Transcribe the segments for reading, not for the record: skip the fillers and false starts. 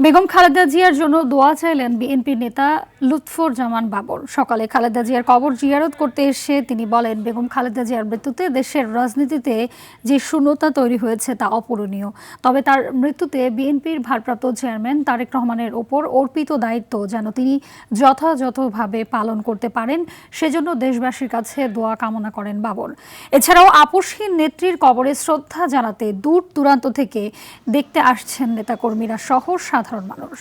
বেগম খালেদা জিয়ার জন্য দোয়া চাইলেন বিএনপি নেতা লুৎফর জামান বাবর। সকালে খালেদা জিয়ার কবর জিয়ারত করতে এসে তিনি বলেন, বেগম খালেদা জিয়ার মৃত্যুতে দেশের রাজনীতিতে যে শূন্যতা তৈরি হয়েছে তা অপূরণীয়। তবে তার মৃত্যুতে বিএনপির ভারপ্রাপ্ত চেয়ারম্যান তারেক রহমানের ওপর অর্পিত দায়িত্ব যেন তিনি যথাযথভাবে পালন করতে পারেন, সেজন্য দেশবাসীর কাছে দোয়া কামনা করেন বাবর। এছাড়াও আপসহীন নেত্রীর কবরে শ্রদ্ধা জানাতে দূর দূরান্ত থেকে দেখতে আসছেন নেতাকর্মীরা সহ সাধারণ মানুষ।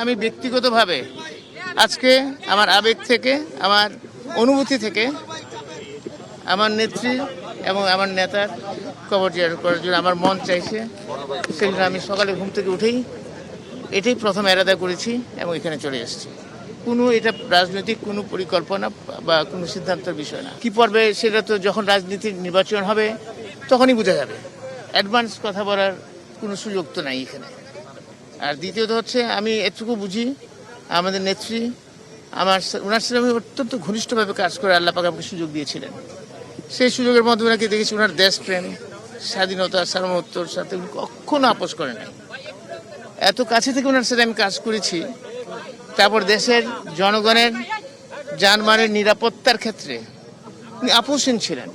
আমি ব্যক্তিগতভাবে আজকে আমার আবেগ থেকে, আমার অনুভূতি থেকে আমার নেত্রী এবং আমার নেতার কবর জিয়ারত করার জন্য আমার মন চাইছে। সেজন্য আমি সকালে ঘুম থেকে উঠেই এটাই প্রথম এরাদা করেছি এবং এখানে চলে এসেছি। এটা রাজনৈতিক কোনো পরিকল্পনা বা কোনো সিদ্ধান্তের বিষয় না। কি পড়বে সেটা তো যখন রাজনীতির নির্বাচন হবে তখনই বোঝা যাবে। অ্যাডভান্স কথা বলার কোনো সুযোগ তো নাই এখানে। আর দ্বিতীয়ত হচ্ছে, আমি এটুকু বুঝি, আমাদের নেত্রী ওনার সাথে আমি অত্যন্ত ঘনিষ্ঠভাবে কাজ করে আল্লাহ পাক আমাকে সুযোগ দিয়েছিলেন। সেই সুযোগের মধ্যে ওনাকে দেখেছি ওনার দেশপ্রেম, স্বাধীনতা, সার্বভৌমত্বর সাথে উনি কখনো আপোষ করে নাই। এত কাছে থেকে ওনার সাথে আমি কাজ করেছি। তারপর দেশের জনগণের জানমালের নিরাপত্তার ক্ষেত্রে উনি আপোষহীন ছিলেন।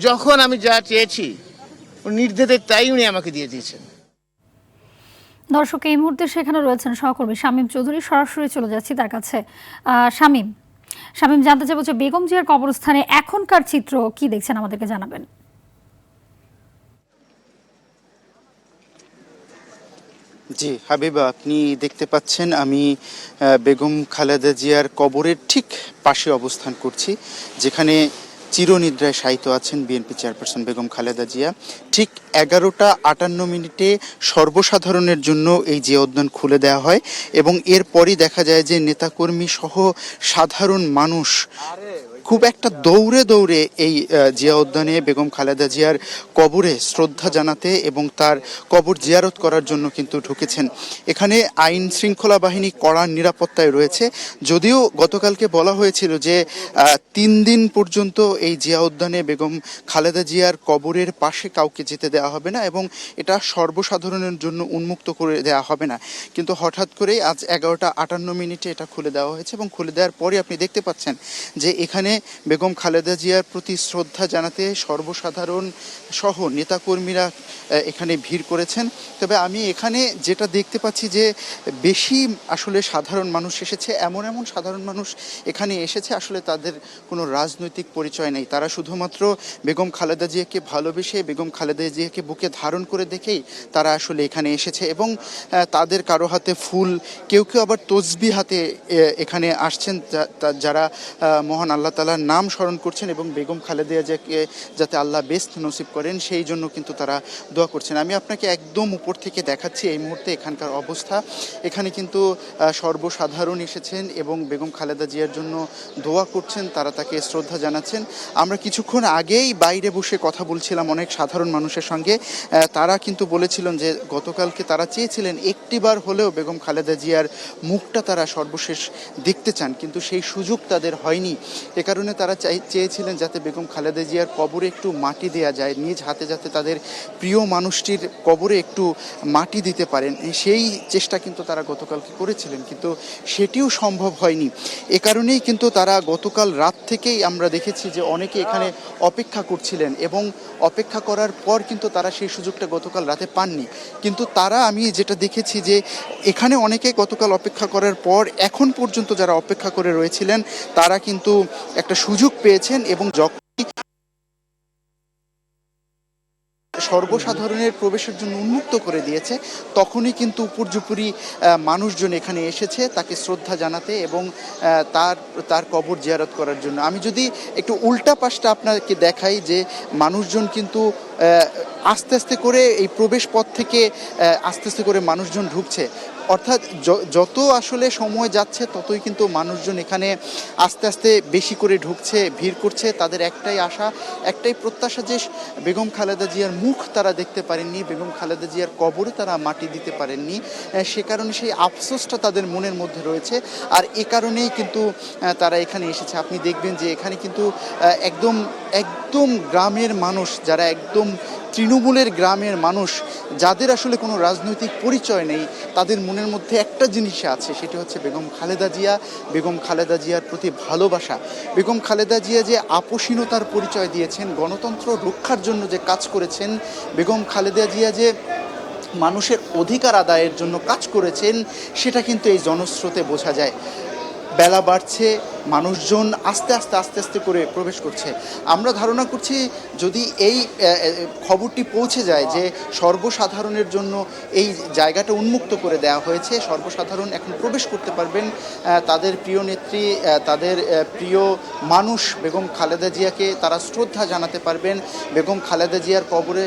যখন আমি যা চেয়েছি নির্দেশে তাই উনি আমাকে দিয়ে দিয়েছেন। দর্শক, এই মুহূর্তে সেখানে রয়েছেন সহকর্মী শামীম চৌধুরী। সরাসরি চলে যাচ্ছি তার কাছে। শামীম, জানতে চাইব যে বেগম জিয়ার কবরস্থানে এখনকার চিত্র কি দেখছেন, আমাদেরকে জানাবেন। জি হাবিবা, আপনি দেখতে পাচ্ছেন আমি বেগম খালেদা জিয়ার কবরের ঠিক পাশে অবস্থান করছি, যেখানে চিরনিদ্রায় শায়িত আছেন বিএনপি চেয়ারপারসন বেগম খালেদা জিয়া। ঠিক 11:58 সর্বসাধারণের জন্য এই জিয়া উদ্যান খুলে দেওয়া হয় এবং এরপরই দেখা যায় যে নেতাকর্মী সহ সাধারণ মানুষ খুব একটা দৌড়ে দৌড়ে এই জিয়া উদ্যানে বেগম খালেদা জিয়ার কবরে শ্রদ্ধা জানাতে এবং তার কবর জিয়ারত করার জন্য কিন্তু ঢুকেছেন। এখানে আইন শৃঙ্খলা বাহিনী কড়া নিরাপত্তায় রয়েছে। যদিও গতকালকে বলা হয়েছিল যে 3 দিন পর্যন্ত এই জিয়া উদ্যানে বেগম খালেদা জিয়ার কবরের পাশে কাউকে যেতে দেওয়া হবে না এবং এটা সর্বসাধারণের জন্য উন্মুক্ত করে দেওয়া হবে না, কিন্তু হঠাৎ করেই আজ 11:58 এটা খুলে দেওয়া হয়েছে এবং খুলে দেওয়ার পরে আপনি দেখতে পাচ্ছেন যে এখানে বেগম খালেদা জিয়ার প্রতি শ্রদ্ধা জানাতে সর্বসাধারণ সহ নেতাকর্মীরা এখানে ভিড় করেছেন। তবে আমি এখানে যেটা দেখতে পাচ্ছি যে বেশি আসলে সাধারণ মানুষ এসেছে, এমন সাধারণ মানুষ এখানে এসেছে আসলে তাদের কোনো রাজনৈতিক পরিচয় নেই। তারা শুধুমাত্র বেগম খালেদা জিয়াকে ভালোবেসে, বেগম খালেদা জিয়াকে বুকে ধারণ করে দেখেই তারা আসলে এখানে এসেছে এবং তাদের কারো হাতে ফুল, কেউ আবার তসবি হাতে এখানে আসছেন, যারা মহান আল্লাহ তাআলার নাম স্মরণ করছেন এবং বেগম খালেদা জিয়াকে যাতে আল্লাহ বেস্ট নসিব করেন সেই জন্য কিন্তু তারা দোয়া করছেন। আমি আপনাকে একদম উপর থেকে দেখাচ্ছি এই মুহূর্তে এখানকার অবস্থা। এখানে কিন্তু সর্বসাধারণ এসেছেন এবং বেগম খালেদা জিয়ার জন্য দোয়া করছেন, তারা তাকে শ্রদ্ধা জানাচ্ছেন। আমরা কিছুক্ষণ আগেই বাইরে বসে কথা বলছিলাম অনেক সাধারণ মানুষের সঙ্গে। তারা কিন্তু বলেছিলেন যে গতকালকে তারা চেয়েছিলেন একটিবার হলেও বেগম খালেদা জিয়ার মুখটা তারা সর্বশেষ দেখতে চান, কিন্তু সেই সুযোগ তাদের হয়নি। এ কারণে তারা চেয়েছিলেন যাতে বেগম খালেদা জিয়ার কবরে একটু মাটি দেয়া যায়, নিজ হাতে যাতে তাদের প্রিয় মানুষটির কবরে একটু মাটি দিতে পারেন, সেই চেষ্টা কিন্তু তারা গতকালকে করেছিলেন, কিন্তু সেটিও সম্ভব হয়নি। এ কারণেই কিন্তু তারা গতকাল রাত থেকেই আমরা দেখেছি যে অনেকে এখানে অপেক্ষা করছিলেন এবং অপেক্ষা করার পর কিন্তু তারা সেই সুযোগটা গতকাল রাতে পাননি। কিন্তু তারা, আমি যেটা দেখেছি যে এখানে অনেকে গতকাল অপেক্ষা করার পর এখন পর্যন্ত যারা অপেক্ষা করে রয়েছিলেন তারা কিন্তু একটা সুযোগ পেয়েছেন এবং যখন সর্বসাধারণের প্রবেশের জন্য উন্মুক্ত করে দিয়েছে তখনই কিন্তু উপর্যুপরি মানুষজন এখানে এসেছে তাকে শ্রদ্ধা জানাতে এবং তার কবর জিয়ারত করার জন্য। আমি যদি একটু উল্টা পাশটা আপনাকে দেখাই যে মানুষজন কিন্তু আস্তে আস্তে করে এই প্রবেশ পথ থেকে আস্তে আস্তে করে মানুষজন ঢুকছে। অর্থাৎ যত আসলে সময় যাচ্ছে ততই কিন্তু মানুষজন এখানে আস্তে আস্তে বেশি করে ঢুকছে, ভিড় করছে। তাদের একটাই আশা, একটাই প্রত্যাশা যে বেগম খালেদা জিয়ার মুখ তারা দেখতে পারেননি, বেগম খালেদা জিয়ার কবরে তারা মাটি দিতে পারেননি। সে কারণে সেই আফসোসটা তাদের মনের মধ্যে রয়েছে। আর এ কারণেই কিন্তু তারা এখানে এসেছে। আপনি দেখবেন যে এখানে কিন্তু একদম একদম গ্রামের মানুষ, যারা একদম তৃণমূলের গ্রামের মানুষ, যাদের আসলে কোনো রাজনৈতিক পরিচয় নেই, তাদের মনের মধ্যে একটা জিনিস আছে, সেটি হচ্ছে বেগম খালেদা জিয়া, বেগম খালেদা জিয়ার প্রতি ভালোবাসা। বেগম খালেদা জিয়া যে আপোষহীনতার পরিচয় দিয়েছেন, গণতন্ত্র রক্ষার জন্য যে কাজ করেছেন, বেগম খালেদা জিয়া যে মানুষের অধিকার আদায়ের জন্য কাজ করেছেন, সেটা কিন্তু এই জনস্রোতে বোঝা যায়। বেলা বাড়ছে, মানুষজন আস্তে আস্তে আস্তে আস্তে করে প্রবেশ করছে। আমরা ধারণা করছি যদি এই খবরটি পৌঁছে যায় যে সর্বসাধারণের জন্য এই জায়গাটা উন্মুক্ত করে দেওয়া হয়েছে, সর্বসাধারণ এখন প্রবেশ করতে পারবেন, তাদের প্রিয় নেত্রী, তাদের প্রিয় মানুষ বেগম খালেদা জিয়াকে তারা শ্রদ্ধা জানাতে পারবেন, বেগম খালেদা জিয়ার কবরে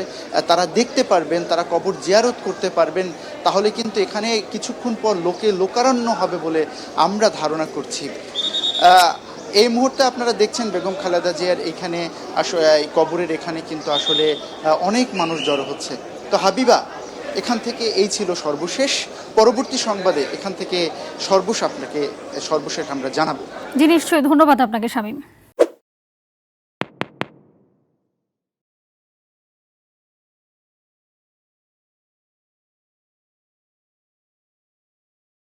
তারা দেখতে পারবেন, তারা কবর জিয়ারত করতে পারবেন, তাহলে কিন্তু এখানে কিছুক্ষণ পর লোকারণ্য হবে বলে আমরা ধারণা করছি। এই মুহূর্তে আপনারা দেখছেন বেগম খালেদা জিয়ার এখানে কবরের এখানে কিন্তু আসলে অনেক মানুষ জড়ো হচ্ছে। তো হাবিবা, এখান থেকে এই ছিল সর্বশেষ। পরবর্তী সংবাদে এখান থেকে আপনাকে সর্বশেষ আমরা জানাবো। জি নিশ্চয়ই, ধন্যবাদ আপনাকে শামীম।